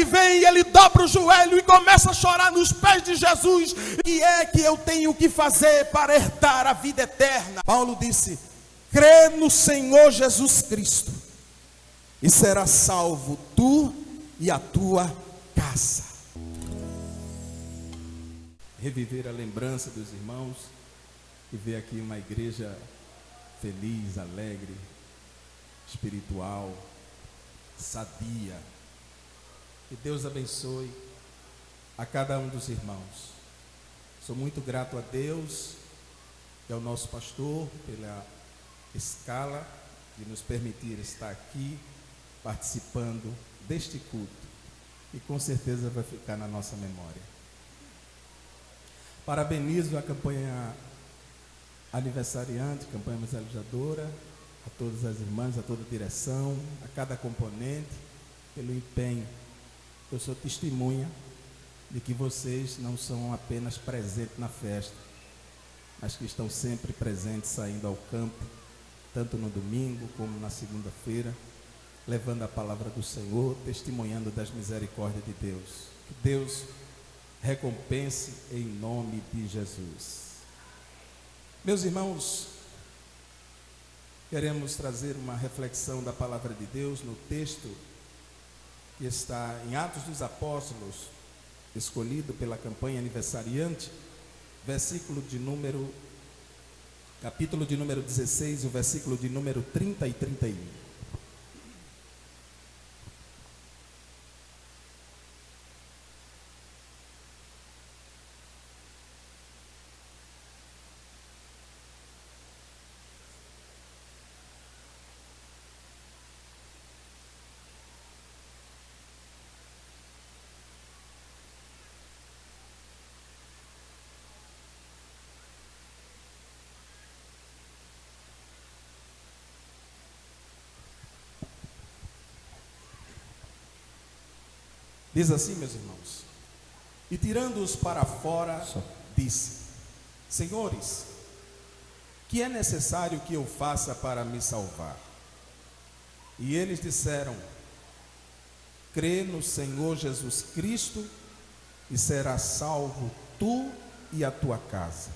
ele vem e ele dobra o joelho e começa a chorar nos pés de Jesus. O que é que eu tenho que fazer para herdar a vida eterna? Paulo disse: crê no Senhor Jesus Cristo e serás salvo tu e a tua casa. Reviver a lembrança dos irmãos e ver aqui uma igreja feliz, alegre, espiritual, sadia. Que Deus abençoe a cada um dos irmãos. Sou muito grato a Deus e ao nosso pastor pela escala de nos permitir estar aqui participando deste culto, e com certeza vai ficar na nossa memória. Parabenizo a campanha aniversariante, campanha aniversariadora, a todas as irmãs, a toda a direção, a cada componente, pelo empenho. Eu sou testemunha de que vocês não são apenas presentes na festa, mas que estão sempre presentes, saindo ao campo, tanto no domingo como na segunda-feira, levando a palavra do Senhor, testemunhando das misericórdias de Deus. Que Deus recompense em nome de Jesus. Meus irmãos, queremos trazer uma reflexão da palavra de Deus no texto que está em Atos dos Apóstolos, escolhido pela campanha aniversariante, capítulo de número 16, o versículo de número 30 e 31. Diz assim, meus irmãos: e tirando-os para fora, disse: Senhores, que é necessário que eu faça para me salvar? E eles disseram: crê no Senhor Jesus Cristo e serás salvo tu e a tua casa.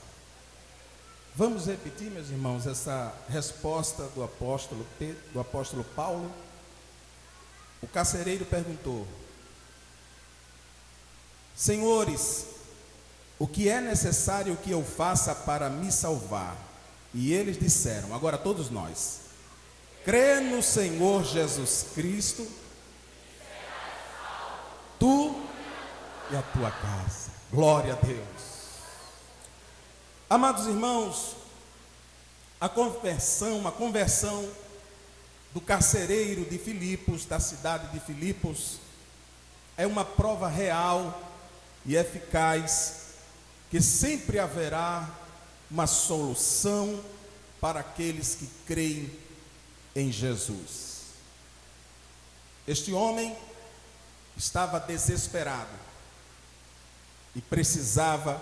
Vamos repetir, meus irmãos, essa resposta do apóstolo Paulo. O carcereiro perguntou: Senhores, o que é necessário que eu faça para me salvar? E eles disseram, agora todos nós: crê no Senhor Jesus Cristo, tu e a tua casa. Glória a Deus. Amados irmãos, a conversão do carcereiro de Filipos, da cidade de Filipos, é uma prova real e eficaz que sempre haverá uma solução para aqueles que creem em Jesus. Este homem estava desesperado e precisava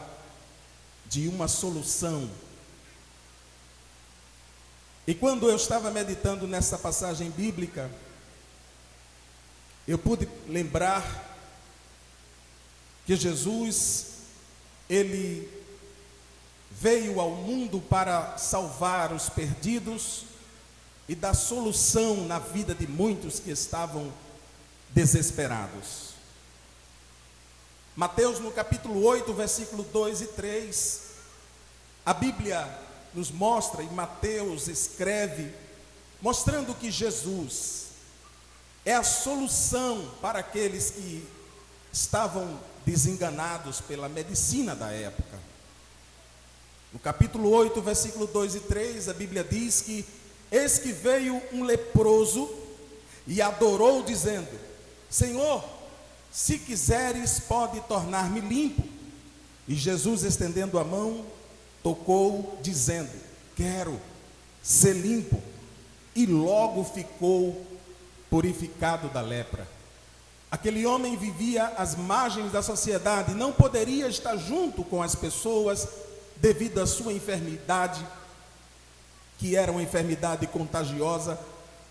de uma solução. E quando eu estava meditando nessa passagem bíblica, eu pude lembrar que Jesus, ele veio ao mundo para salvar os perdidos e dar solução na vida de muitos que estavam desesperados. Mateus, no capítulo 8, versículo 2 e 3, a Bíblia nos mostra, e Mateus escreve, mostrando que Jesus é a solução para aqueles que estavam desenganados pela medicina da época. No capítulo 8, versículo 2 e 3, a Bíblia diz que: eis que veio um leproso e adorou, dizendo: Senhor, se quiseres, pode tornar-me limpo. E Jesus, estendendo a mão, tocou, dizendo: quero ser limpo. E logo ficou purificado da lepra. Aquele homem vivia às margens da sociedade, não poderia estar junto com as pessoas devido à sua enfermidade, que era uma enfermidade contagiosa,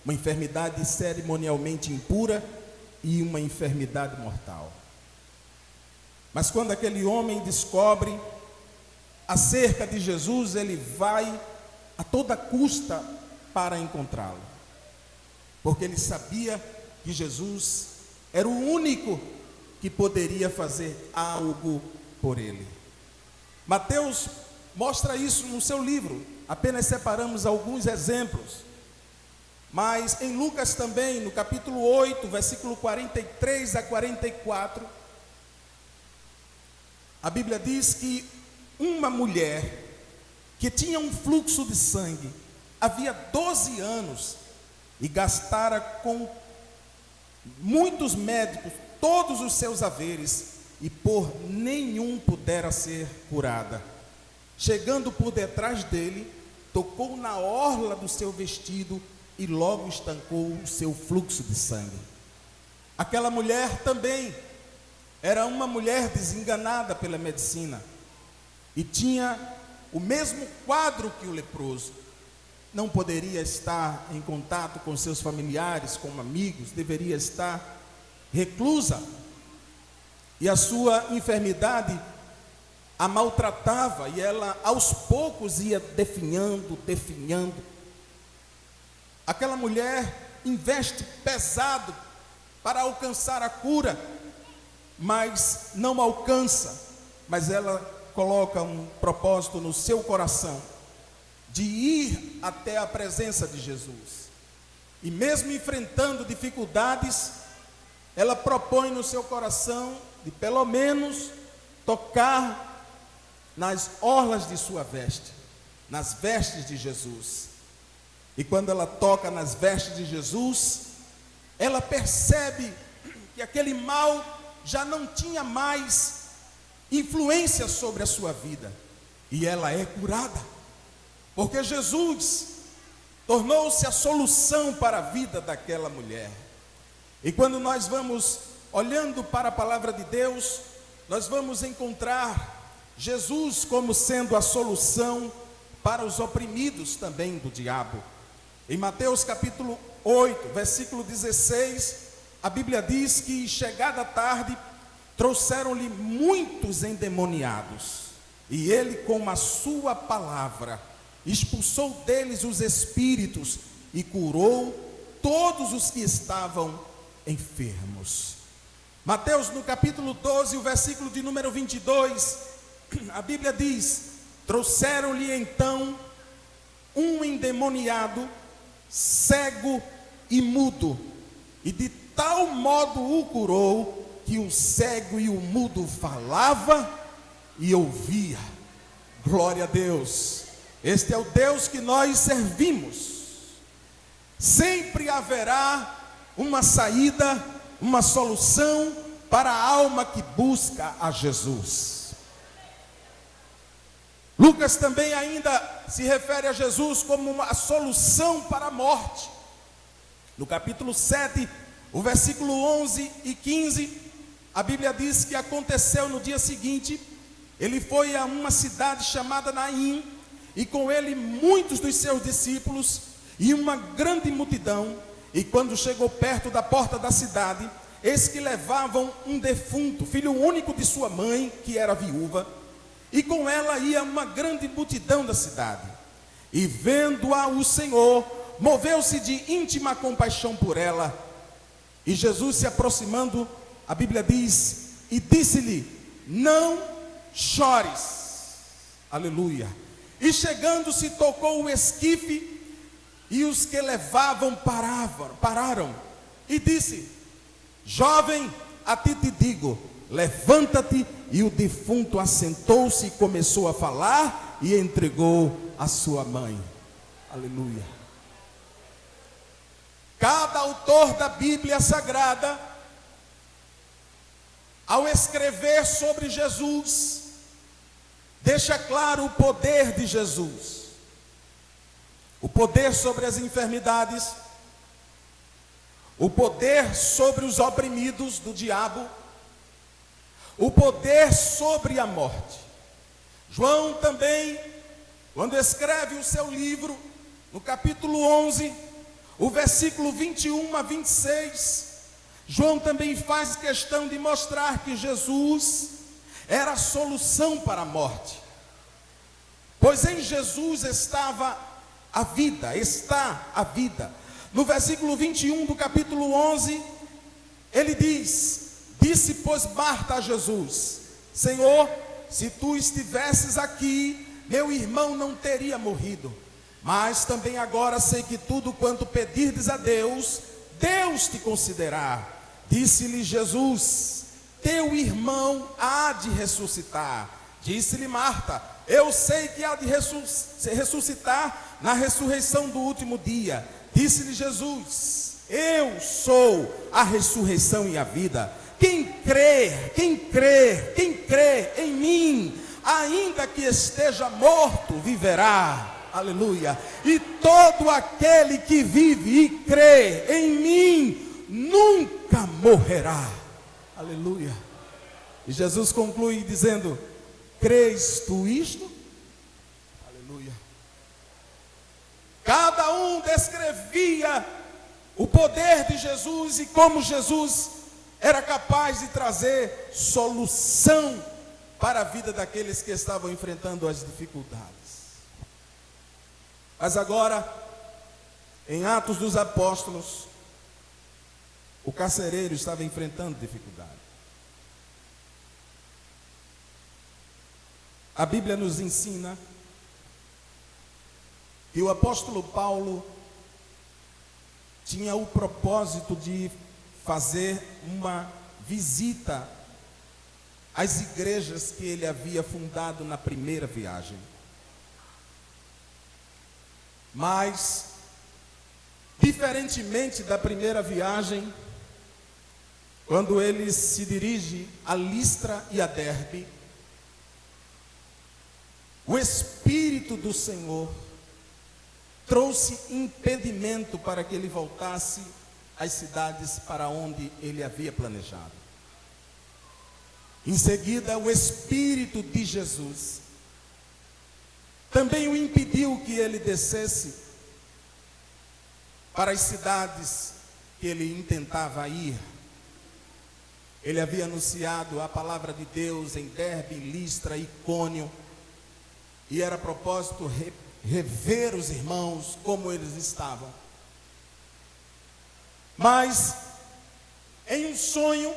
uma enfermidade cerimonialmente impura, e uma enfermidade mortal. Mas quando aquele homem descobre acerca de Jesus, ele vai a toda custa para encontrá-lo, porque ele sabia que Jesus era o único que poderia fazer algo por ele. Mateus mostra isso no seu livro, apenas separamos alguns exemplos. Mas em Lucas também, no capítulo 8, versículo 43 a 44, a Bíblia diz que uma mulher que tinha um fluxo de sangue, havia 12 anos, e gastara com muitos médicos todos os seus haveres, e por nenhum pudera ser curada. Chegando por detrás dele, tocou na orla do seu vestido, e logo estancou o seu fluxo de sangue. Aquela mulher também era uma mulher desenganada pela medicina, e tinha o mesmo quadro que o leproso. Não poderia estar em contato com seus familiares, com amigos, deveria estar reclusa. E a sua enfermidade a maltratava, e ela aos poucos ia definhando. Aquela mulher investe pesado para alcançar a cura, mas não alcança. Mas ela coloca um propósito no seu coração, de ir até a presença de Jesus. E mesmo enfrentando dificuldades, ela propõe no seu coração de pelo menos tocar nas orlas de sua veste, nas vestes de Jesus. E quando ela toca nas vestes de Jesus, ela percebe que aquele mal já não tinha mais influência sobre a sua vida, e ela é curada, porque Jesus tornou-se a solução para a vida daquela mulher. E quando nós vamos olhando para a palavra de Deus, nós vamos encontrar Jesus como sendo a solução para os oprimidos também do diabo. Em Mateus capítulo 8, versículo 16, a Bíblia diz que chegada a tarde, trouxeram-lhe muitos endemoniados, e ele com a sua palavra expulsou deles os espíritos e curou todos os que estavam enfermos. Mateus no capítulo 12, o versículo de número 22, a Bíblia diz: trouxeram-lhe então um endemoniado, cego e mudo, e de tal modo o curou, que o cego e o mudo falava e ouvia. Glória a Deus. Este é o Deus que nós servimos. Sempre haverá uma saída, uma solução para a alma que busca a Jesus. Lucas também ainda se refere a Jesus como uma solução para a morte. No capítulo 7, o versículo 11 e 15, a Bíblia diz que aconteceu no dia seguinte, ele foi a uma cidade chamada Naim, e com ele muitos dos seus discípulos e uma grande multidão. E quando chegou perto da porta da cidade, eis que levavam um defunto, filho único de sua mãe, que era viúva, e com ela ia uma grande multidão da cidade. E vendo-a o Senhor, moveu-se de íntima compaixão por ela. E Jesus se aproximando, a Bíblia diz, e disse-lhe: não chores. Aleluia. E chegando-se, tocou o esquife, e os que levavam pararam, e disse: jovem, a ti te digo, levanta-te. E o defunto assentou-se e começou a falar, e entregou a sua mãe. Aleluia. Cada autor da Bíblia Sagrada, ao escrever sobre Jesus, deixa claro o poder de Jesus, o poder sobre as enfermidades, o poder sobre os oprimidos do diabo, o poder sobre a morte. João também, quando escreve o seu livro, no capítulo 11, o versículo 21 a 26, João também faz questão de mostrar que Jesus era a solução para a morte, pois em Jesus estava a vida, está a vida. No versículo 21 do capítulo 11, ele disse, pois, Marta a Jesus: Senhor, se tu estivesses aqui, meu irmão não teria morrido. Mas também agora sei que tudo quanto pedirdes a Deus, Deus te concederá. Disse-lhe Jesus: teu irmão há de ressuscitar. Disse-lhe Marta: eu sei que há de ressuscitar na ressurreição do último dia. Disse-lhe Jesus: eu sou a ressurreição e a vida. Quem crê em mim, ainda que esteja morto, viverá. Aleluia. E todo aquele que vive e crê em mim, nunca morrerá. Aleluia. E Jesus conclui dizendo: crês tu isto? Aleluia. Cada um descrevia o poder de Jesus e como Jesus era capaz de trazer solução para a vida daqueles que estavam enfrentando as dificuldades. Mas agora, em Atos dos Apóstolos, o carcereiro estava enfrentando dificuldade. A Bíblia nos ensina que o apóstolo Paulo tinha o propósito de fazer uma visita às igrejas que ele havia fundado na primeira viagem. Mas, diferentemente da primeira viagem, quando ele se dirige a Listra e a Derbe, o Espírito do Senhor trouxe impedimento para que ele voltasse às cidades para onde ele havia planejado. Em seguida, o Espírito de Jesus também o impediu que ele descesse para as cidades que ele intentava ir. Ele havia anunciado a palavra de Deus em Derbe, Listra, Icônio, e era propósito rever os irmãos como eles estavam. Mas, em um sonho,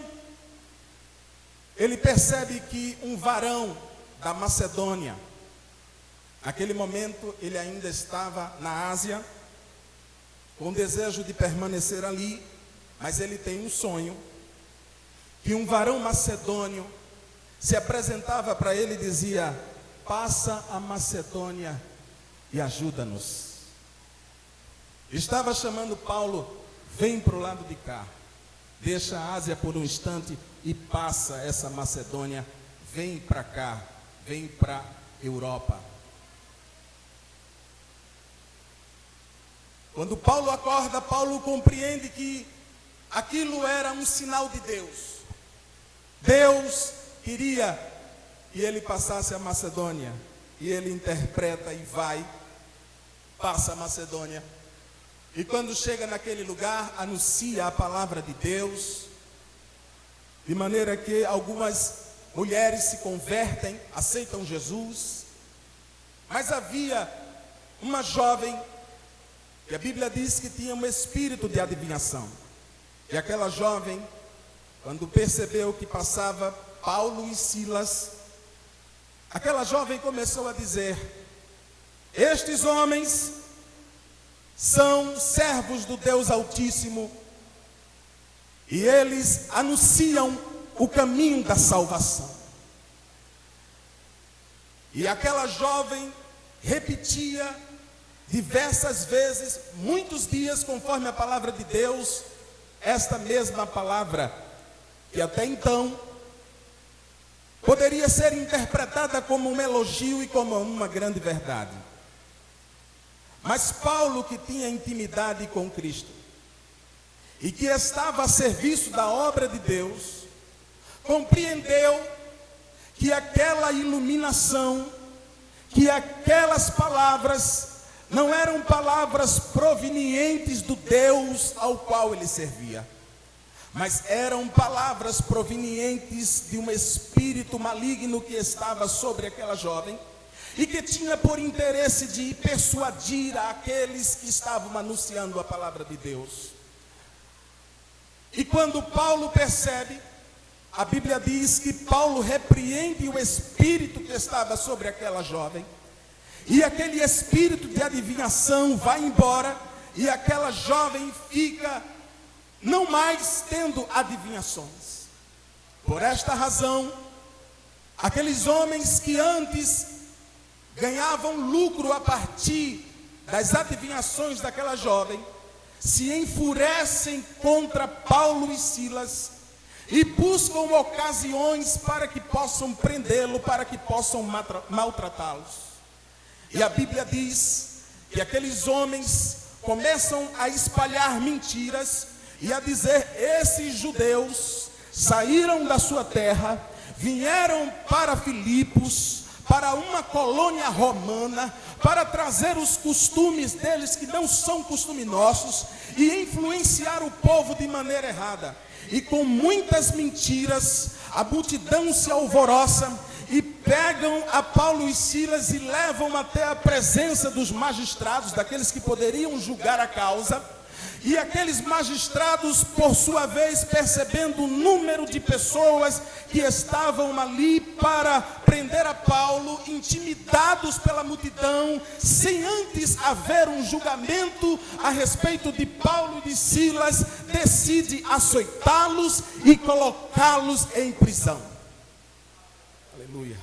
ele percebe que um varão da Macedônia, naquele momento ele ainda estava na Ásia, com desejo de permanecer ali, mas ele tem um sonho, que um varão macedônio se apresentava para ele e dizia: passa a Macedônia e ajuda-nos. Estava chamando Paulo: vem para o lado de cá, deixa a Ásia por um instante e passa essa Macedônia, vem para cá, vem para a Europa. Quando Paulo acorda, Paulo compreende que aquilo era um sinal de Deus. Deus queria que ele passasse a Macedônia, e ele interpreta e vai, passa a Macedônia, e quando chega naquele lugar, anuncia a palavra de Deus, de maneira que algumas mulheres se convertem, aceitam Jesus. Mas havia uma jovem, que a Bíblia diz que tinha um espírito de adivinhação, e aquela jovem, quando percebeu que passava Paulo e Silas, aquela jovem começou a dizer: estes homens são servos do Deus Altíssimo, e eles anunciam o caminho da salvação. E aquela jovem repetia diversas vezes, muitos dias, conforme a palavra de Deus, esta mesma palavra, que até então poderia ser interpretada como um elogio e como uma grande verdade. Mas Paulo, que tinha intimidade com Cristo e que estava a serviço da obra de Deus, compreendeu que aquela iluminação, que aquelas palavras não eram palavras provenientes do Deus ao qual ele servia, mas eram palavras provenientes de um espírito maligno que estava sobre aquela jovem e que tinha por interesse de persuadir aqueles que estavam anunciando a palavra de Deus. E quando Paulo percebe, a Bíblia diz que Paulo repreende o espírito que estava sobre aquela jovem, e aquele espírito de adivinhação vai embora, e aquela jovem fica não mais tendo adivinhações. Por esta razão, aqueles homens que antes ganhavam lucro a partir das adivinhações daquela jovem, se enfurecem contra Paulo e Silas e buscam ocasiões para que possam prendê-lo, para que possam maltratá-los. E a Bíblia diz que aqueles homens começam a espalhar mentiras e a dizer: esses judeus saíram da sua terra, vieram para Filipos, para uma colônia romana, para trazer os costumes deles que não são costumes nossos e influenciar o povo de maneira errada. E com muitas mentiras, a multidão se alvoroça e pegam a Paulo e Silas e levam até a presença dos magistrados, daqueles que poderiam julgar a causa. E aqueles magistrados, por sua vez, percebendo o número de pessoas que estavam ali para prender a Paulo, intimidados pela multidão, sem antes haver um julgamento a respeito de Paulo e de Silas, decide açoitá-los e colocá-los em prisão. Aleluia.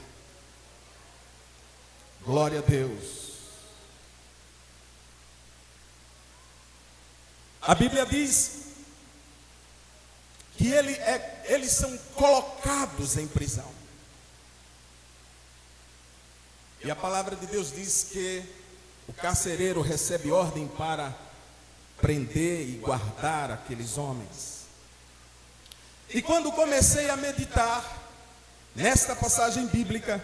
Glória a Deus. A Bíblia diz que eles são colocados em prisão. E a palavra de Deus diz que o carcereiro recebe ordem para prender e guardar aqueles homens. E quando comecei a meditar nesta passagem bíblica,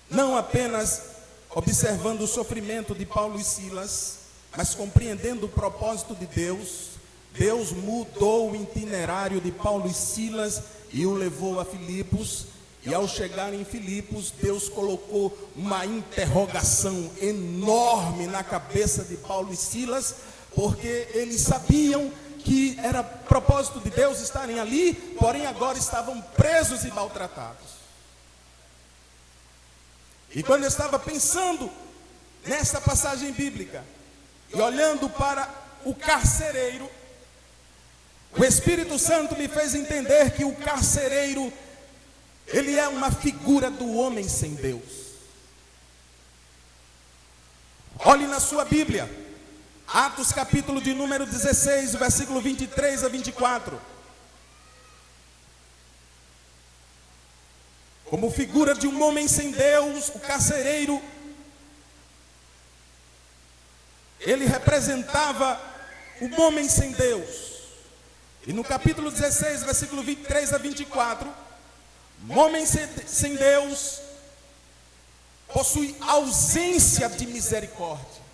não apenas observando o sofrimento de Paulo e Silas, mas compreendendo o propósito de Deus, Deus mudou o itinerário de Paulo e Silas e o levou a Filipos. E ao chegar em Filipos, Deus colocou uma interrogação enorme na cabeça de Paulo e Silas, porque eles sabiam que era propósito de Deus estarem ali, porém agora estavam presos e maltratados. E quando eu estava pensando nessa passagem bíblica, e olhando para o carcereiro, o Espírito Santo me fez entender que o carcereiro, ele é uma figura do homem sem Deus. Olhe na sua Bíblia, Atos capítulo de número 16, versículo 23 a 24. Como figura de um homem sem Deus, o carcereiro, ele representava o homem sem Deus. E no capítulo 16, versículo 23 a 24, o homem sem Deus possui ausência de misericórdia.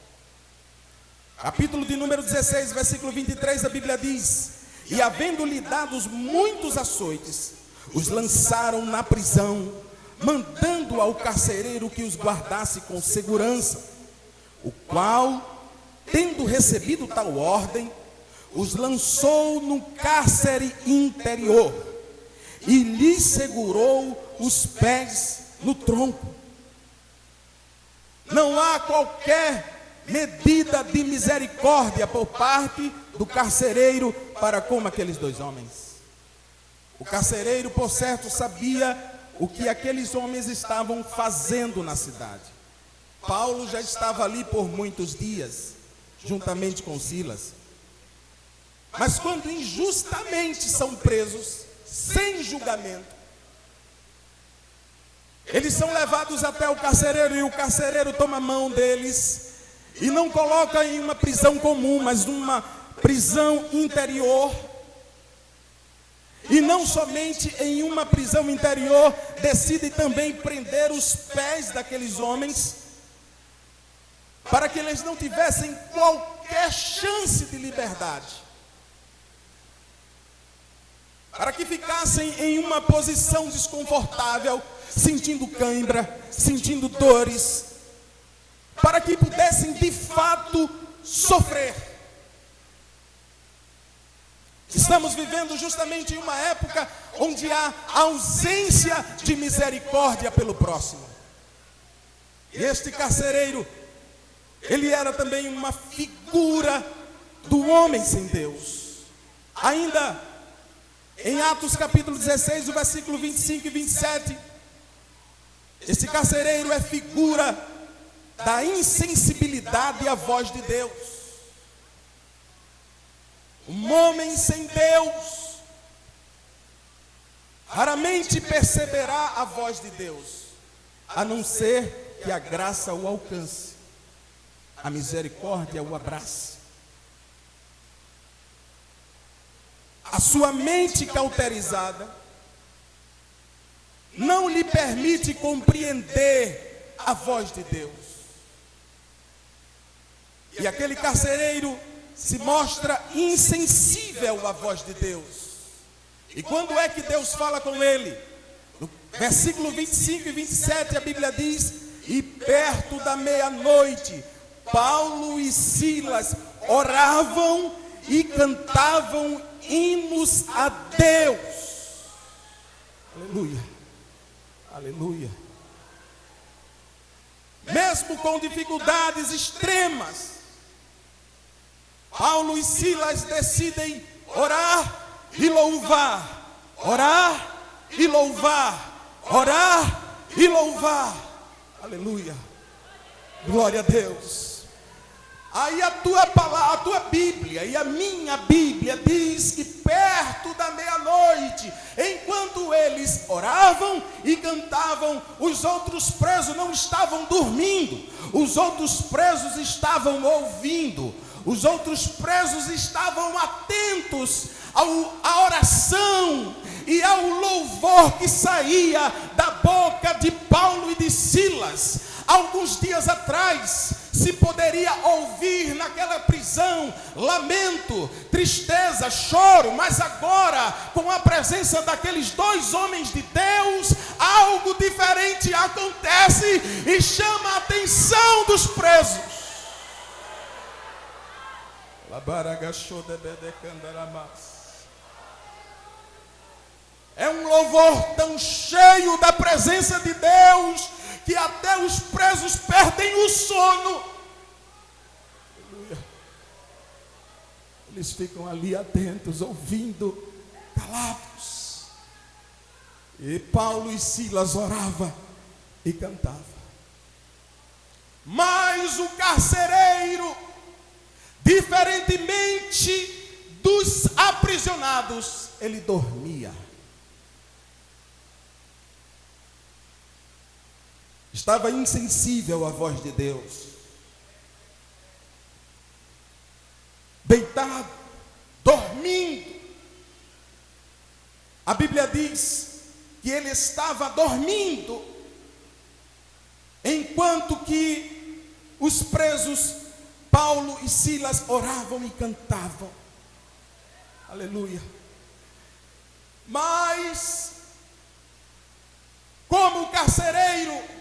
Capítulo de número 16, versículo 23, a Bíblia diz: e havendo-lhe dados muitos açoites, os lançaram na prisão, mandando ao carcereiro que os guardasse com segurança, o qual, tendo recebido tal ordem, os lançou no cárcere interior e lhes segurou os pés no tronco. Não há qualquer medida de misericórdia por parte do carcereiro para com aqueles dois homens. O carcereiro, por certo, sabia o que aqueles homens estavam fazendo na cidade. Paulo já estava ali por muitos dias, juntamente com Silas. Mas quando injustamente são presos, sem julgamento, eles são levados até o carcereiro, e o carcereiro toma a mão deles e não coloca em uma prisão comum, mas numa prisão interior. E não somente em uma prisão interior, decide também prender os pés daqueles homens, para que eles não tivessem qualquer chance de liberdade. para que ficassem em uma posição desconfortável, sentindo cãibra, sentindo dores, para que pudessem de fato sofrer. Estamos vivendo justamente em uma época onde há ausência de misericórdia pelo próximo. E este carcereiro, ele era também uma figura do homem sem Deus. Ainda em Atos capítulo 16, o versículo 25 e 27, esse carcereiro é figura da insensibilidade à voz de Deus. Um homem sem Deus raramente perceberá a voz de Deus, a não ser que a graça o alcance, a misericórdia o abrace. A sua mente cauterizada não lhe permite compreender a voz de Deus. E aquele carcereiro se mostra insensível à voz de Deus. E quando é que Deus fala com ele? No versículo 25 e 27 a Bíblia diz: e perto da meia-noite, Paulo e Silas oravam e cantavam hinos a Deus. Aleluia, aleluia. Mesmo com dificuldades extremas, Paulo e Silas decidem orar e louvar, orar e louvar, orar e louvar. Aleluia, glória a Deus. Aí a tua Bíblia e a minha Bíblia diz que perto da meia-noite, enquanto eles oravam e cantavam, os outros presos não estavam dormindo, os outros presos estavam ouvindo, os outros presos estavam atentos à oração e ao louvor que saía da boca de Paulo e de Silas. Alguns dias atrás se poderia ouvir naquela prisão lamento, tristeza, choro, mas agora, com a presença daqueles dois homens de Deus, algo diferente acontece e chama a atenção dos presos. É um louvor tão cheio da presença de Deus que até os presos perdem o sono. Eles ficam ali atentos, ouvindo, calados. E Paulo e Silas oravam e cantavam. Mas o carcereiro, diferentemente dos aprisionados, ele dormia. Estava insensível à voz de Deus. Deitado, dormindo. A Bíblia diz que ele estava dormindo, enquanto que os presos Paulo e Silas oravam e cantavam. Aleluia. Mas, como o carcereiro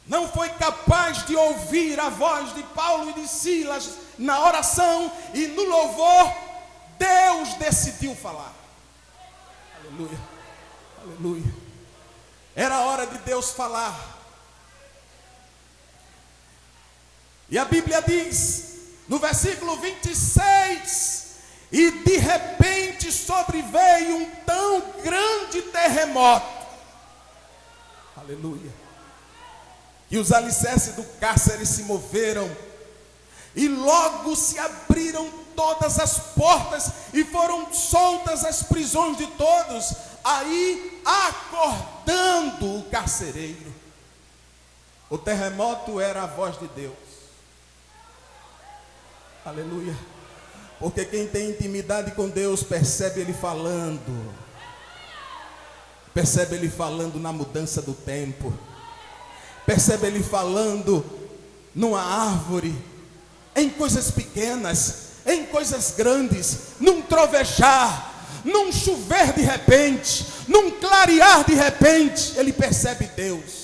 não foi capaz de ouvir a voz de Paulo e de Silas na oração e no louvor, Deus decidiu falar. Aleluia, aleluia. Era a hora de Deus falar. E a Bíblia diz, no versículo 26, e de repente sobreveio um tão grande terremoto. Aleluia. E os alicerces do cárcere se moveram, e logo se abriram todas as portas, e foram soltas as prisões de todos, aí acordando o carcereiro. O terremoto era a voz de Deus. Aleluia. Porque quem tem intimidade com Deus percebe Ele falando. Percebe Ele falando na mudança do tempo. Percebe Ele falando numa árvore, em coisas pequenas, em coisas grandes, num trovejar, num chover de repente, num clarear de repente, ele percebe Deus.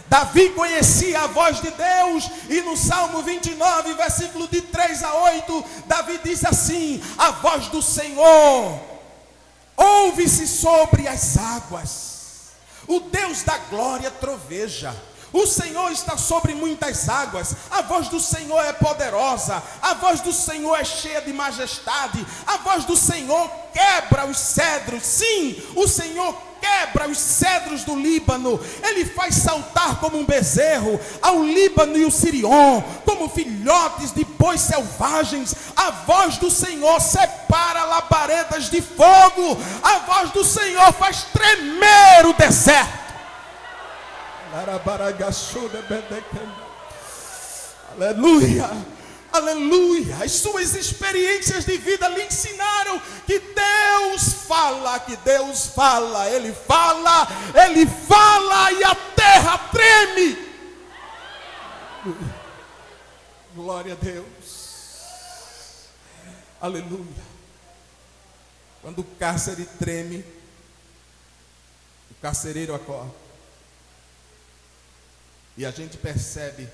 Davi conhecia a voz de Deus, e no Salmo 29, versículo de 3 a 8, Davi diz assim: a voz do Senhor ouve-se sobre as águas, o Deus da glória troveja. O Senhor está sobre muitas águas, a voz do Senhor é poderosa, a voz do Senhor é cheia de majestade, a voz do Senhor quebra os cedros. Sim, o Senhor quebra os cedros do Líbano, ele faz saltar como um bezerro ao Líbano e o Sirion, como filhotes de bois selvagens. A voz do Senhor separa labaredas de fogo, a voz do Senhor faz tremer o deserto. Aleluia, aleluia. As suas experiências de vida lhe ensinaram que Deus fala, Ele fala e a terra treme. Glória a Deus, aleluia. Quando o cárcere treme, o carcereiro acorda. E a gente percebe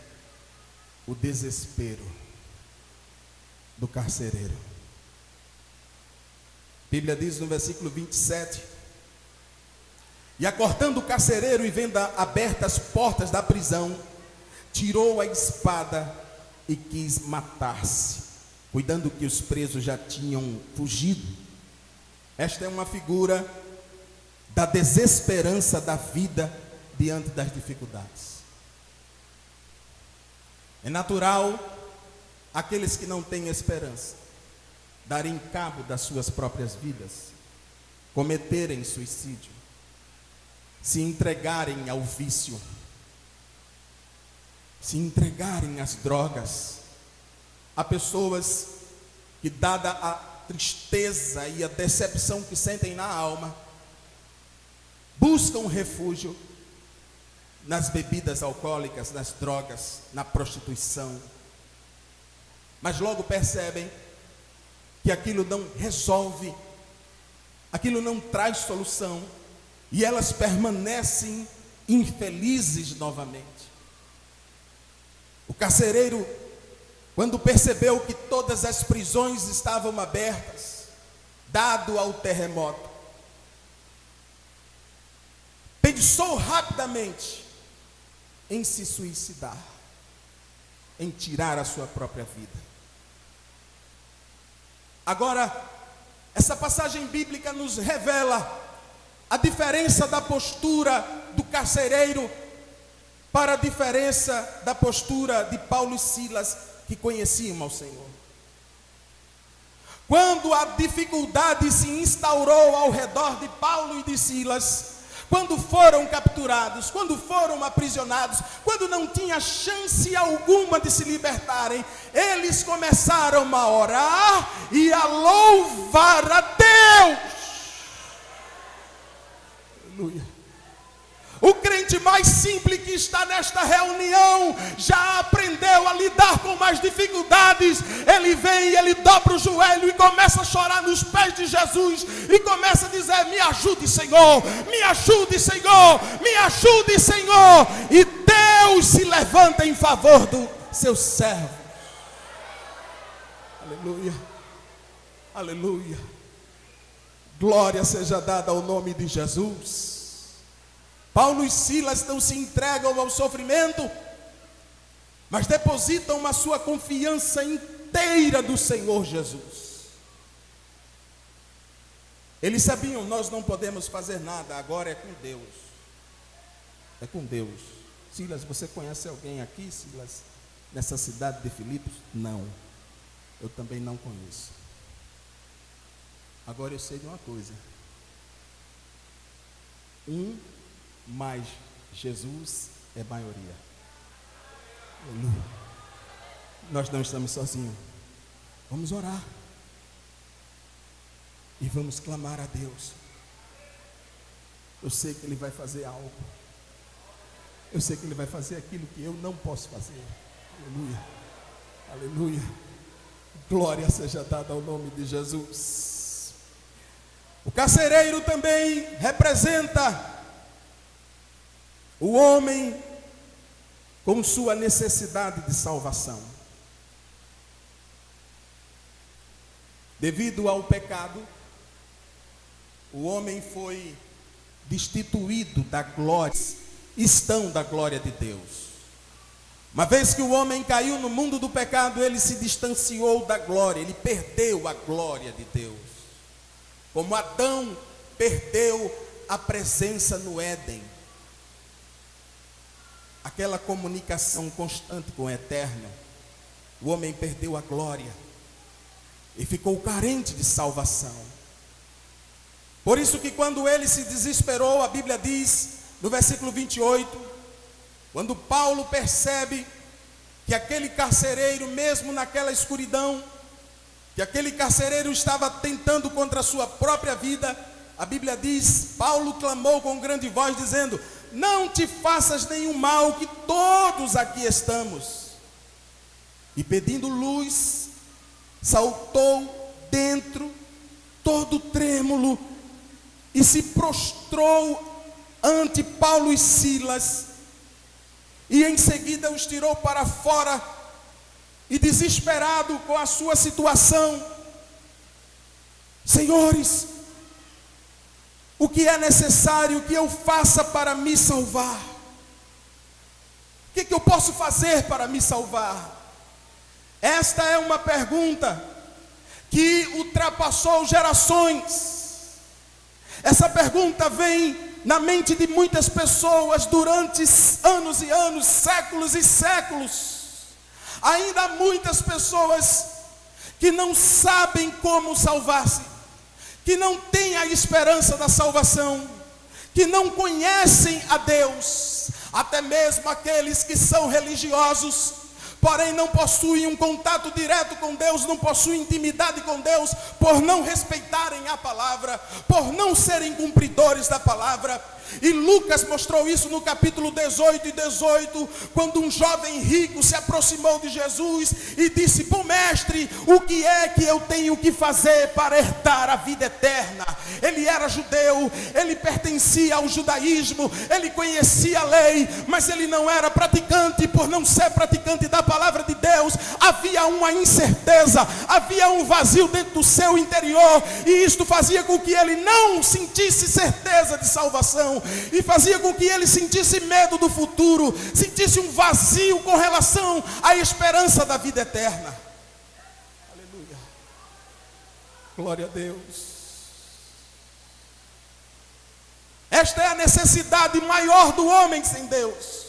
o desespero do carcereiro. A Bíblia diz no versículo 27: e acordando o carcereiro e vendo abertas as portas da prisão, tirou a espada e quis matar-se, cuidando que os presos já tinham fugido. Esta é uma figura da desesperança da vida diante das dificuldades. É natural aqueles que não têm esperança darem cabo das suas próprias vidas, cometerem suicídio, se entregarem ao vício, se entregarem às drogas. Há pessoas que, dada a tristeza e a decepção que sentem na alma, buscam refúgio nas bebidas alcoólicas, nas drogas, na prostituição. Mas logo percebem que aquilo não resolve, aquilo não traz solução, e elas permanecem infelizes novamente. O carcereiro, quando percebeu que todas as prisões estavam abertas, dado ao terremoto, pensou rapidamente em se suicidar, em tirar a sua própria vida. Agora, essa passagem bíblica nos revela a diferença da postura do carcereiro para a diferença da postura de Paulo e Silas, que conheciam ao Senhor. Quando a dificuldade se instaurou ao redor de Paulo e de Silas, quando foram capturados, quando foram aprisionados, quando não tinha chance alguma de se libertarem, eles começaram a orar e a louvar a Deus. Aleluia. O crente mais simples que está nesta reunião já aprendeu a lidar com mais dificuldades. Ele vem, ele dobra o joelho e começa a chorar nos pés de Jesus e começa a dizer: me ajude, Senhor, me ajude, Senhor, me ajude, Senhor. E Deus se levanta em favor do seu servo. Aleluia, aleluia. Glória seja dada ao nome de Jesus. Paulo e Silas não se entregam ao sofrimento, mas depositam a sua confiança inteira do Senhor Jesus. Eles sabiam: nós não podemos fazer nada, agora é com Deus. É com Deus. Silas, você conhece alguém aqui, Silas, nessa cidade de Filipos? Não, eu também não conheço. Agora eu sei de uma coisa: mas Jesus é maioria. Aleluia. Nós não estamos sozinhos. Vamos orar e vamos clamar a Deus. Eu sei que Ele vai fazer algo. Eu sei que Ele vai fazer aquilo que eu não posso fazer. Aleluia, aleluia. Glória seja dada ao nome de Jesus. O carcereiro também representa o homem com sua necessidade de salvação. Devido ao pecado, o homem foi destituído da glória, da glória de Deus. Uma vez que o homem caiu no mundo do pecado, ele se distanciou da glória, ele perdeu a glória de Deus. Como Adão perdeu a presença no Éden, aquela comunicação constante com o Eterno, o homem perdeu a glória e ficou carente de salvação. Por isso que quando ele se desesperou, a Bíblia diz, no versículo 28, quando Paulo percebe que aquele carcereiro, mesmo naquela escuridão, que aquele carcereiro estava tentando contra a sua própria vida, a Bíblia diz, Paulo clamou com grande voz, dizendo: não te faças nenhum mal, que todos aqui estamos. E pedindo luz, saltou dentro, todo trêmulo, e se prostrou ante Paulo e Silas, e em seguida os tirou para fora, e desesperado com a sua situação: senhores, o que é necessário que eu faça para me salvar? O que eu posso fazer para me salvar? Esta é uma pergunta que ultrapassou gerações. Essa pergunta vem na mente de muitas pessoas durante anos e anos, séculos e séculos. Ainda há muitas pessoas que não sabem como salvar-se, que não têm a esperança da salvação, que não conhecem a Deus, até mesmo aqueles que são religiosos, porém não possuem um contato direto com Deus, não possuem intimidade com Deus, por não respeitarem a palavra, por não serem cumpridores da palavra. E Lucas mostrou isso no capítulo 18 e 18, quando um jovem rico se aproximou de Jesus e disse: bom mestre, o que é que eu tenho que fazer para herdar a vida eterna? Ele era judeu, ele pertencia ao judaísmo, ele conhecia a lei, mas ele não era praticante. Por não ser praticante da palavra de Deus, havia uma incerteza, havia um vazio dentro do seu interior, e isto fazia com que ele não sentisse certeza de salvação, e fazia com que ele sentisse medo do futuro, sentisse um vazio com relação à esperança da vida eterna. Aleluia, glória a Deus. Esta é a necessidade maior do homem sem Deus.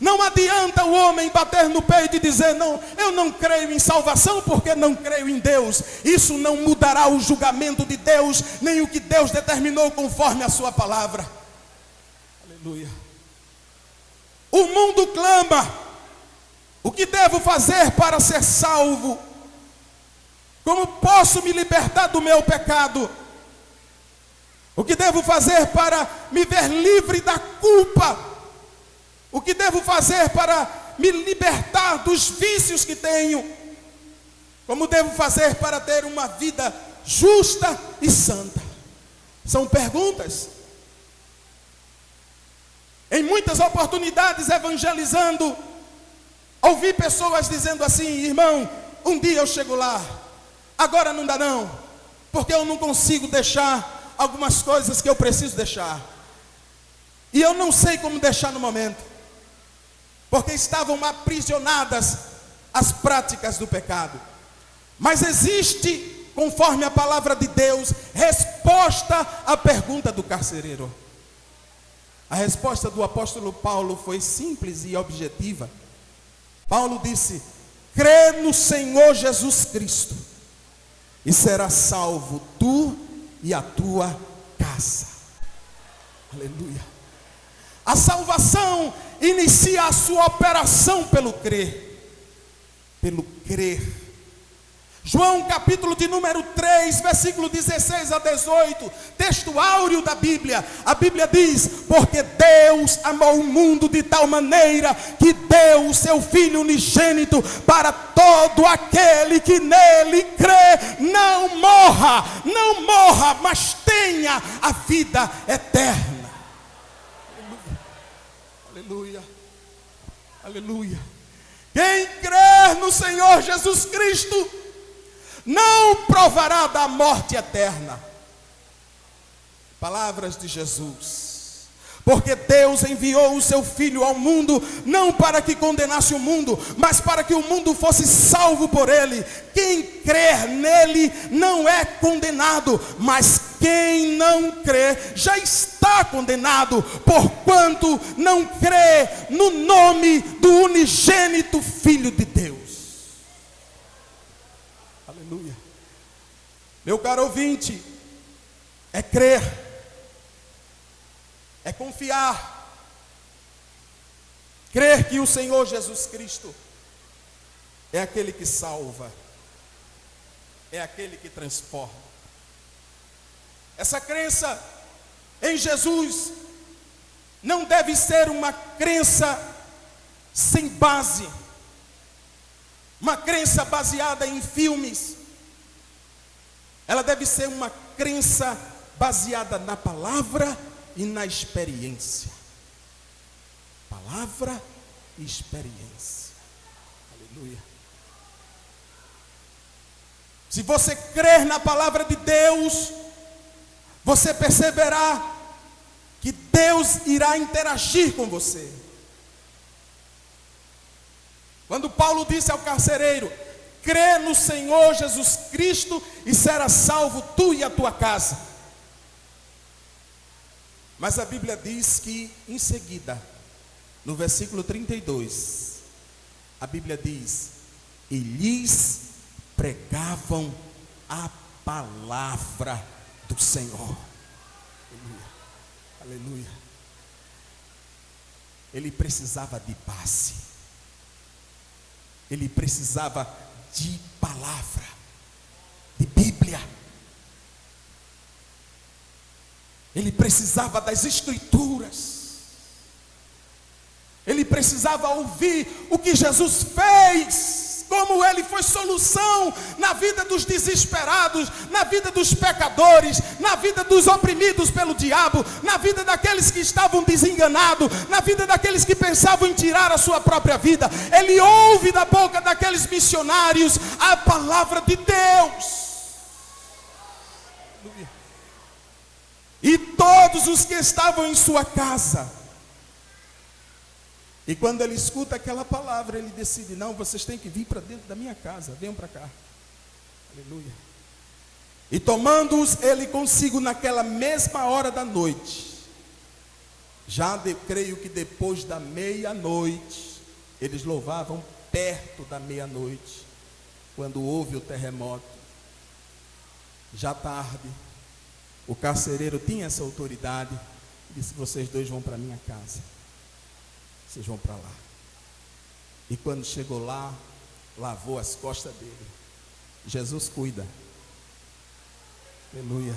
Não adianta o homem bater no peito e dizer: não, eu não creio em salvação porque não creio em Deus. Isso não mudará o julgamento de Deus, nem o que Deus determinou conforme a sua palavra. Aleluia. O mundo clama: o que devo fazer para ser salvo? Como posso me libertar do meu pecado? O que devo fazer para me ver livre da culpa? O que devo fazer para me libertar dos vícios que tenho? Como devo fazer para ter uma vida justa e santa? São perguntas. Em muitas oportunidades, evangelizando, ouvi pessoas dizendo assim: irmão, um dia eu chego lá, agora não dá não, porque eu não consigo deixar algumas coisas que eu preciso deixar, e eu não sei como deixar no momento, porque estavam aprisionadas às práticas do pecado. Mas existe, conforme a palavra de Deus, resposta à pergunta do carcereiro. A resposta do apóstolo Paulo foi simples e objetiva. Paulo disse: crê no Senhor Jesus Cristo e serás salvo tu e a tua casa. Aleluia. A salvação inicia a sua operação pelo crer. Pelo crer. João capítulo de número 3, versículo 16 a 18, texto áureo da Bíblia. A Bíblia diz: porque Deus amou o mundo de tal maneira que deu o seu Filho unigênito, para todo aquele que nele crê não morra, mas tenha a vida eterna. Aleluia, aleluia. Quem crer no Senhor Jesus Cristo não provará da morte eterna. Palavras de Jesus. Porque Deus enviou o seu Filho ao mundo, não para que condenasse o mundo, mas para que o mundo fosse salvo por ele. Quem crer nele não é condenado, mas quem não crê já está condenado, porquanto não crê no nome do unigênito Filho de Deus. Aleluia. Meu caro ouvinte, é crer, é confiar, crer que o Senhor Jesus Cristo é aquele que salva, é aquele que transforma. Essa crença em Jesus não deve ser uma crença sem base, uma crença baseada em filmes. Ela deve ser uma crença baseada na palavra e na experiência. Palavra e experiência. Aleluia. Se você crer na palavra de Deus, você perceberá que Deus irá interagir com você. Quando Paulo disse ao carcereiro: crê no Senhor Jesus Cristo e serás salvo tu e a tua casa. Mas a Bíblia diz que em seguida, no versículo 32, a Bíblia diz: e lhes pregavam a palavra do Senhor. Aleluia, aleluia. Ele precisava de base, ele precisava de palavra, de Bíblia. Ele precisava das Escrituras. Ele precisava ouvir o que Jesus fez, como ele foi solução na vida dos desesperados, na vida dos pecadores, na vida dos oprimidos pelo diabo, na vida daqueles que estavam desenganados, na vida daqueles que pensavam em tirar a sua própria vida. Ele ouve da boca daqueles missionários a palavra de Deus. E todos os que estavam em sua casa. E quando ele escuta aquela palavra, ele decide: não, vocês têm que vir para dentro da minha casa, venham para cá. Aleluia. E tomando-os ele consigo naquela mesma hora da noite, creio que depois da meia-noite, eles louvavam perto da meia-noite, quando houve o terremoto, já tarde, o carcereiro tinha essa autoridade, disse: vocês dois vão para minha casa. Vocês vão para lá. E quando chegou lá, lavou as costas dele. Jesus cuida. Aleluia.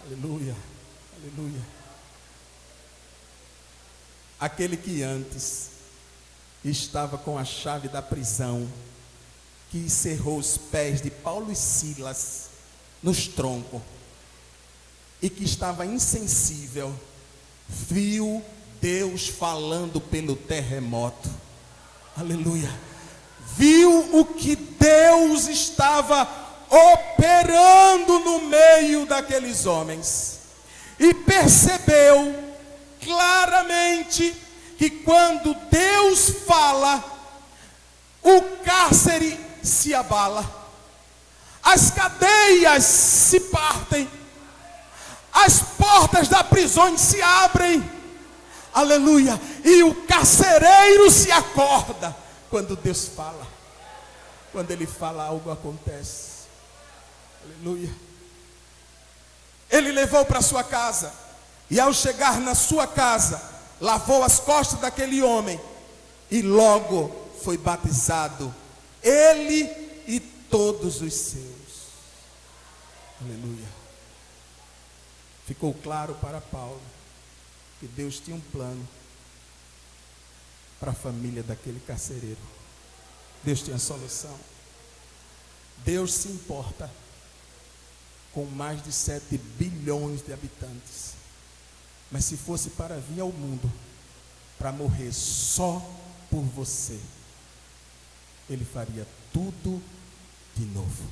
Aleluia. Aleluia. Aquele que antes estava com a chave da prisão, que cerrou os pés de Paulo e Silas nos troncos, e que estava insensível, viu Deus falando pelo terremoto. Aleluia. Viu o que Deus estava operando no meio daqueles homens. E percebeu claramente que quando Deus fala, o cárcere se abala, as cadeias se partem, as portas da prisão se abrem. Aleluia. E o carcereiro se acorda quando Deus fala. Quando ele fala, algo acontece. Aleluia. Ele levou para sua casa, e ao chegar na sua casa, lavou as costas daquele homem, e logo foi batizado, ele e todos os seus. Aleluia. Ficou claro para Paulo que Deus tinha um plano para a família daquele carcereiro. Deus tinha solução. Deus se importa com mais de 7 bilhões de habitantes. Mas se fosse para vir ao mundo, para morrer só por você, Ele faria tudo de novo.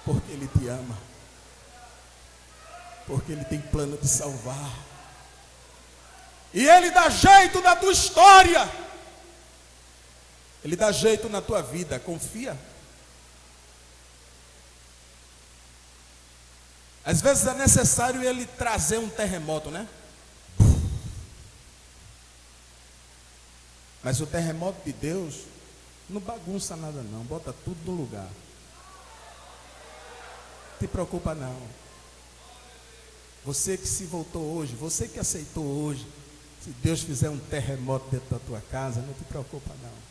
Porque Ele te ama. Porque Ele tem plano de salvar. E Ele dá jeito na tua história. Ele dá jeito na tua vida. Confia. Às vezes é necessário Ele trazer um terremoto, né? Mas o terremoto de Deus não bagunça nada não. Bota tudo no lugar. Não te preocupa não. Você que se voltou hoje, você que aceitou hoje, se Deus fizer um terremoto dentro da tua casa, não te preocupa não.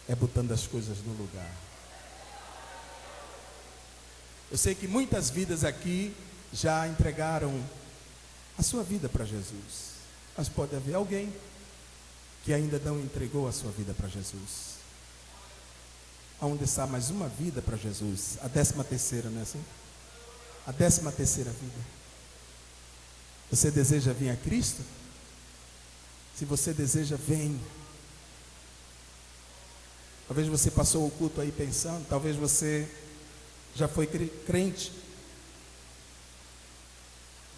É botando as coisas no lugar. Eu sei que muitas vidas aqui já entregaram a sua vida para Jesus. Mas pode haver alguém que ainda não entregou a sua vida para Jesus. Aonde está mais uma vida para Jesus? A 13ª, não é assim? A 13ª vida. Você deseja vir a Cristo? Se você deseja, vem. Talvez você passou o culto aí pensando, talvez você já foi crente,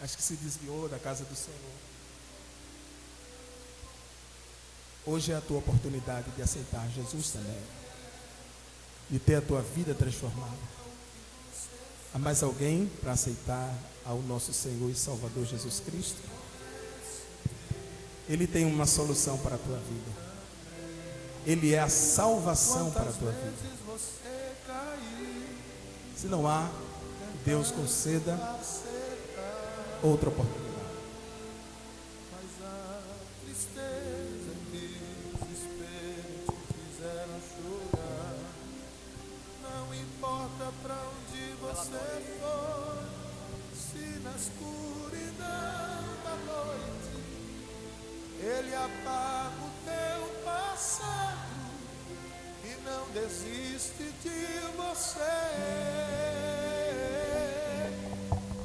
acho que se desviou da casa do Senhor. Hoje é a tua oportunidade de aceitar Jesus também, de ter a tua vida transformada. Há mais alguém para aceitar ao nosso Senhor e Salvador Jesus Cristo? Ele tem uma solução para a tua vida. Ele é a salvação para a tua vida. Se não há, Deus conceda outra oportunidade. Mas a tristeza e desespero te fizeram chorar. Não importa para onde você for, se na escuridão da noite Ele apaga o teu passado e não desiste de você.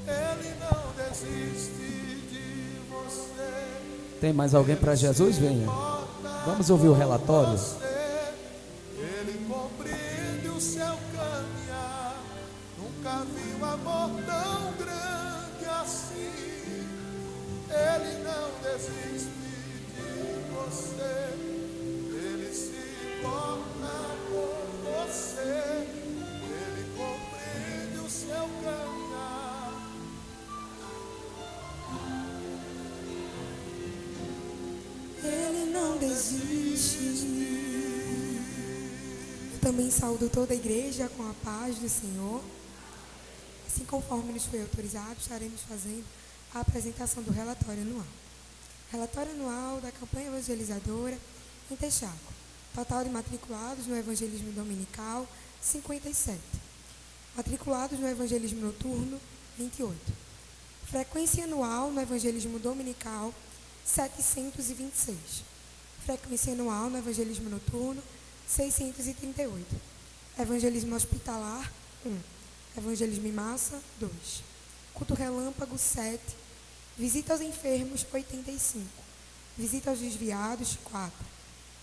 Ele não desiste de você. Tem mais alguém para Jesus? Venha. Vamos ouvir o relatório. Ele compreende o seu caminhar. Nunca vi um amor tão grande assim. Ele não desiste de você. Ele se importa por você. Ele compreende o seu caminhar. Ele não desiste. Eu também saúdo toda a igreja com a paz do Senhor. Assim conforme nos foi autorizado, estaremos fazendo a apresentação do relatório anual. Relatório anual da campanha evangelizadora em Texaco. Total de matriculados no evangelismo dominical, 57. Matriculados no evangelismo noturno, 28. Frequência anual no evangelismo dominical, 726. Frequência anual no evangelismo noturno, 638. Evangelismo hospitalar, 1. Evangelismo em massa, 2. Culto relâmpago, 7. Visita aos enfermos, 85. Visita aos desviados, 4.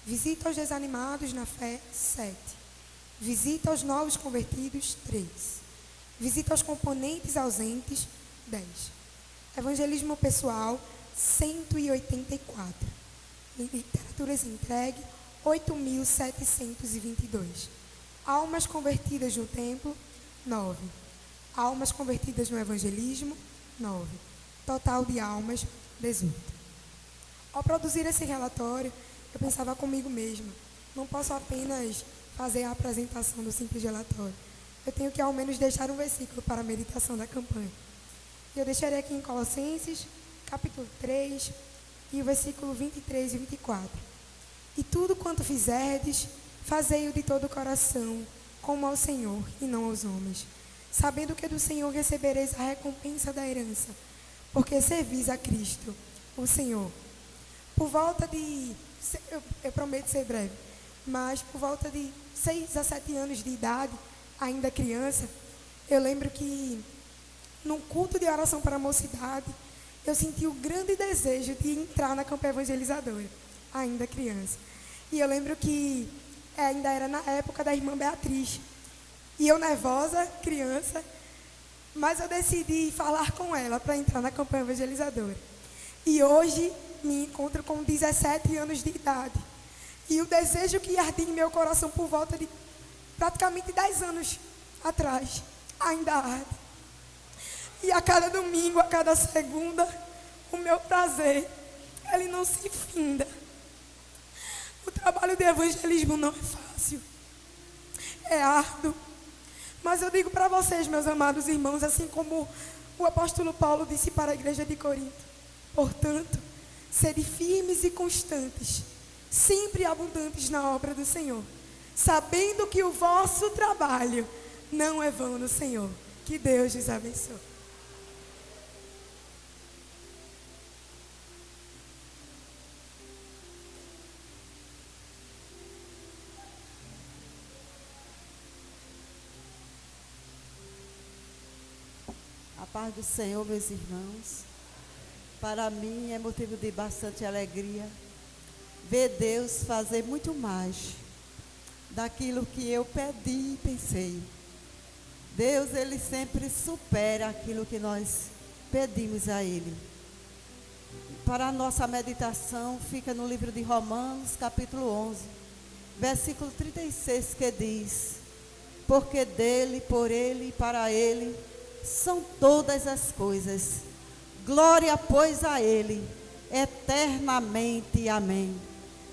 Visita aos desanimados na fé, 7. Visita aos novos convertidos, 3. Visita aos componentes ausentes, 10. Evangelismo pessoal, 184. Literaturas entregue, 8.722. Almas convertidas no templo, 9. Almas convertidas no evangelismo, 9. Total de almas, 18. Ao produzir esse relatório, eu pensava comigo mesma, não posso apenas fazer a apresentação do simples relatório. Eu tenho que ao menos deixar um versículo para a meditação da campanha. E eu deixarei aqui em Colossenses, capítulo 3, e o versículo 23 e 24. E tudo quanto fizerdes, Fazei-o de todo o coração, como ao Senhor e não aos homens, sabendo que do Senhor recebereis a recompensa da herança, porque servis a Cristo, o Senhor. Por volta de, eu prometo ser breve, mas por volta de 6 a 7 anos de idade, ainda criança, eu lembro que num culto de oração para a mocidade, eu senti o grande desejo de entrar na campanha evangelizadora, ainda criança. E eu lembro que ainda era na época da irmã Beatriz. E eu nervosa, criança, mas eu decidi falar com ela para entrar na campanha evangelizadora. E hoje me encontro com 17 anos de idade. E o desejo que ardia em meu coração por volta de praticamente 10 anos atrás, ainda arde. E a cada domingo, a cada segunda, o meu prazer, ele não se finda. O trabalho de evangelismo não é fácil, é árduo. Mas eu digo para vocês, meus amados irmãos, assim como o apóstolo Paulo disse para a igreja de Corinto: portanto, sede firmes e constantes, sempre abundantes na obra do Senhor, sabendo que o vosso trabalho não é vão no Senhor. Que Deus lhes abençoe. A paz do Senhor, meus irmãos. Para mim é motivo de bastante alegria ver Deus fazer muito mais daquilo que eu pedi e pensei. Deus, Ele sempre supera aquilo que nós pedimos a Ele. Para a nossa meditação, fica no livro de Romanos, capítulo 11, versículo 36, que diz: porque dele, por ele e para ele são todas as coisas. Glória, pois, a ele, eternamente. Amém.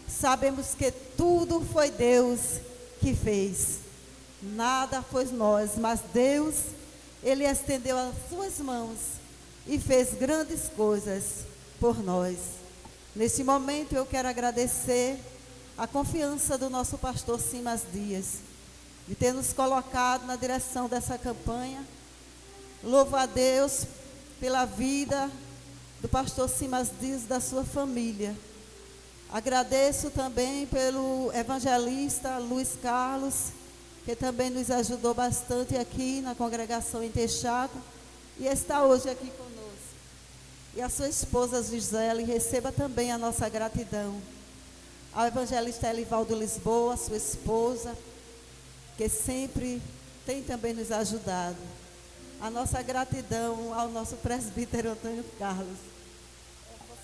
Sabemos que tudo foi Deus que fez. Nada foi nós, mas Deus, Ele estendeu as suas mãos e fez grandes coisas por nós. Neste momento eu quero agradecer a confiança do nosso pastor Simas Dias, de ter nos colocado na direção dessa campanha. Louvo a Deus pela vida do pastor Simas Dias e da sua família. Agradeço também pelo evangelista Luiz Carlos, que também nos ajudou bastante aqui na congregação em Texaco e está hoje aqui conosco. E a sua esposa Gisele, receba também a nossa gratidão. Ao evangelista Elivaldo Lisboa, sua esposa, que sempre tem também nos ajudado. A nossa gratidão ao nosso presbítero Antônio Carlos.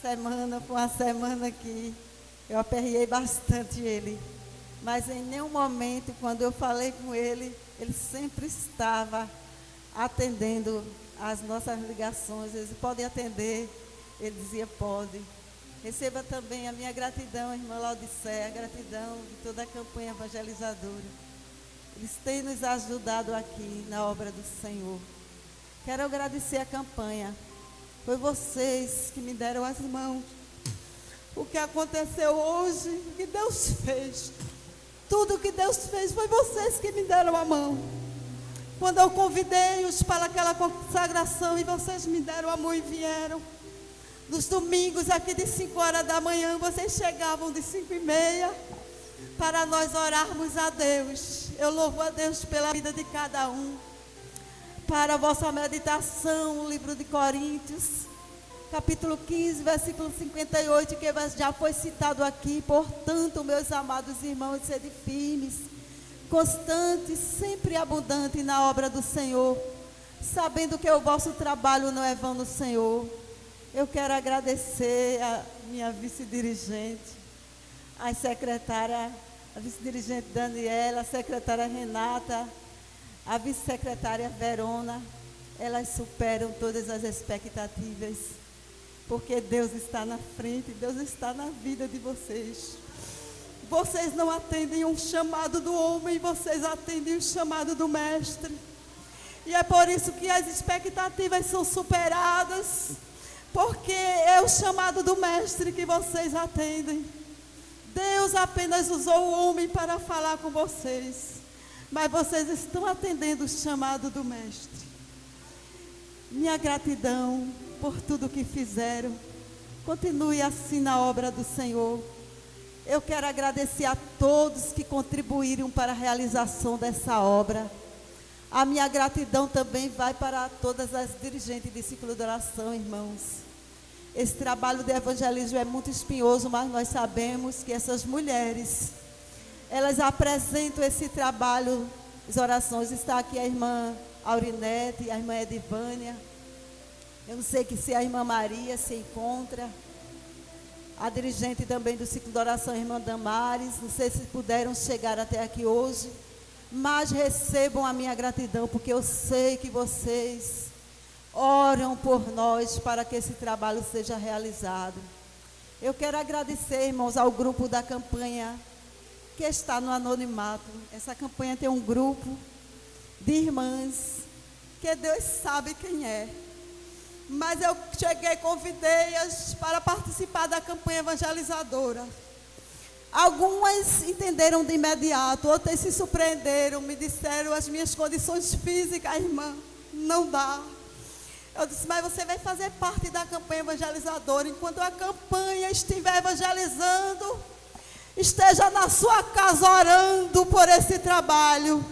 Foi uma semana que eu aperriei bastante ele. Mas em nenhum momento, quando eu falei com ele, ele sempre estava atendendo as nossas ligações. Eles podem atender? Ele dizia, pode. Receba também a minha gratidão, irmã Laodiceia, a gratidão de toda a campanha evangelizadora. Eles têm nos ajudado aqui na obra do Senhor. Quero agradecer a campanha. Foi vocês que me deram as mãos. O que aconteceu hoje, o que Deus fez. Tudo que Deus fez, foi vocês que me deram a mão. Quando eu convidei-os para aquela consagração e vocês me deram a mão e vieram. Nos domingos aqui de 5 horas da manhã, vocês chegavam de 5h30 para nós orarmos a Deus. Eu louvo a Deus pela vida de cada um. Para a vossa meditação, o livro de Coríntios, capítulo 15, versículo 58, que já foi citado aqui. Portanto, meus amados irmãos, sede firmes, constantes, sempre abundantes na obra do Senhor, sabendo que o vosso trabalho não é vão no Senhor. Eu quero agradecer a minha vice-dirigente, a secretária, a vice-dirigente Daniela, a secretária Renata, a vice-secretária Verona. Elas superam todas as expectativas, porque Deus está na frente, Deus está na vida de vocês. Vocês não atendem um chamado do homem, vocês atendem o chamado do mestre. E é por isso que as expectativas são superadas, porque é o chamado do mestre que vocês atendem. Deus apenas usou o homem para falar com vocês, mas vocês estão atendendo o chamado do Mestre. Minha gratidão por tudo que fizeram. Continue assim na obra do Senhor. Eu quero agradecer a todos que contribuíram para a realização dessa obra. A minha gratidão também vai para todas as dirigentes de ciclo de oração, irmãos. Esse trabalho de evangelismo é muito espinhoso, mas nós sabemos que essas mulheres, elas apresentam esse trabalho, as orações. Está aqui a irmã Aurinete, a irmã Edivânia. Eu não sei que se a irmã Maria se encontra. A dirigente também do ciclo de oração, a irmã Damares. Não sei se puderam chegar até aqui hoje, mas recebam a minha gratidão, porque eu sei que vocês oram por nós para que esse trabalho seja realizado. Eu quero agradecer, irmãos, ao grupo da campanha que está no anonimato. Essa campanha tem um grupo de irmãs que Deus sabe quem é. Mas eu cheguei, convidei-as para participar da campanha evangelizadora. Algumas entenderam de imediato, outras se surpreenderam, me disseram as minhas condições físicas, irmã, não dá. Eu disse, mas você vai fazer parte da campanha evangelizadora. Enquanto a campanha estiver evangelizando, esteja na sua casa orando por esse trabalho.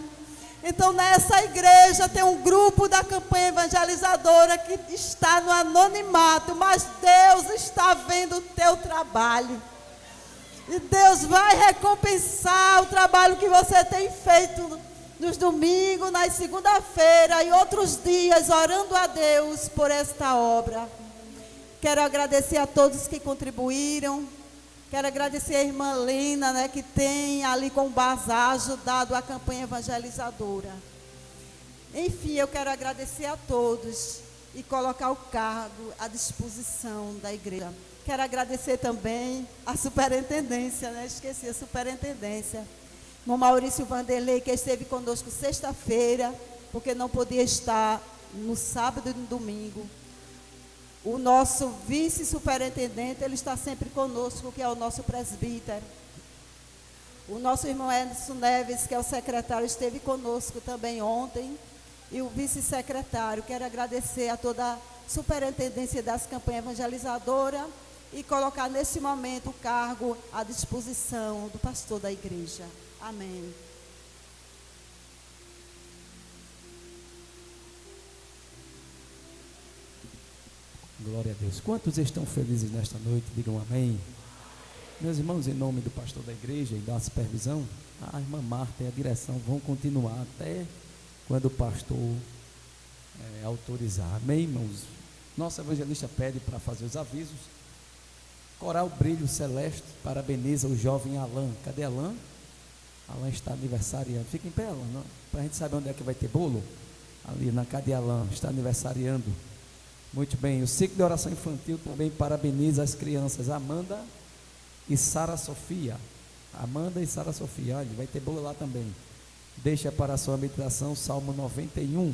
Então, nessa igreja tem um grupo da campanha evangelizadora que está no anonimato, mas Deus está vendo o teu trabalho. E Deus vai recompensar o trabalho que você tem feito nos domingos, nas segunda-feira e outros dias, orando a Deus por esta obra. Quero agradecer a todos que contribuíram. Quero agradecer a irmã Lena, que tem ali com o bazar ajudado a campanha evangelizadora. Enfim, eu quero agradecer a todos e colocar o cargo à disposição da igreja. Quero agradecer também a superintendência, esqueci a superintendência. Irmão Maurício Vanderlei, que esteve conosco sexta-feira, porque não podia estar no sábado e no domingo. O nosso vice-superintendente, ele está sempre conosco, que é o nosso presbítero. O nosso irmão Edson Neves, que é o secretário, esteve conosco também ontem. E o vice-secretário. Quero agradecer a toda a superintendência das campanhas evangelizadoras e colocar nesse momento o cargo à disposição do pastor da igreja. Amém. Glória a Deus. Quantos estão felizes nesta noite? Digam amém. Meus irmãos, em nome do pastor da igreja e da supervisão, a irmã Marta e a direção vão continuar até quando o pastor autorizar. Amém, irmãos? Nosso evangelista pede para fazer os avisos. Coral Brilho Celeste parabeniza o jovem Alain. Cadê Alain? Alain está aniversariando. Fica em pé, Alain, para a gente saber onde é que vai ter bolo. Ali na casa de Alain, está aniversariando. Muito bem, o ciclo de oração infantil também parabeniza as crianças Amanda e Sara Sofia. Amanda e Sara Sofia, olha, vai ter bolo lá também. Deixa para a sua meditação Salmo 91.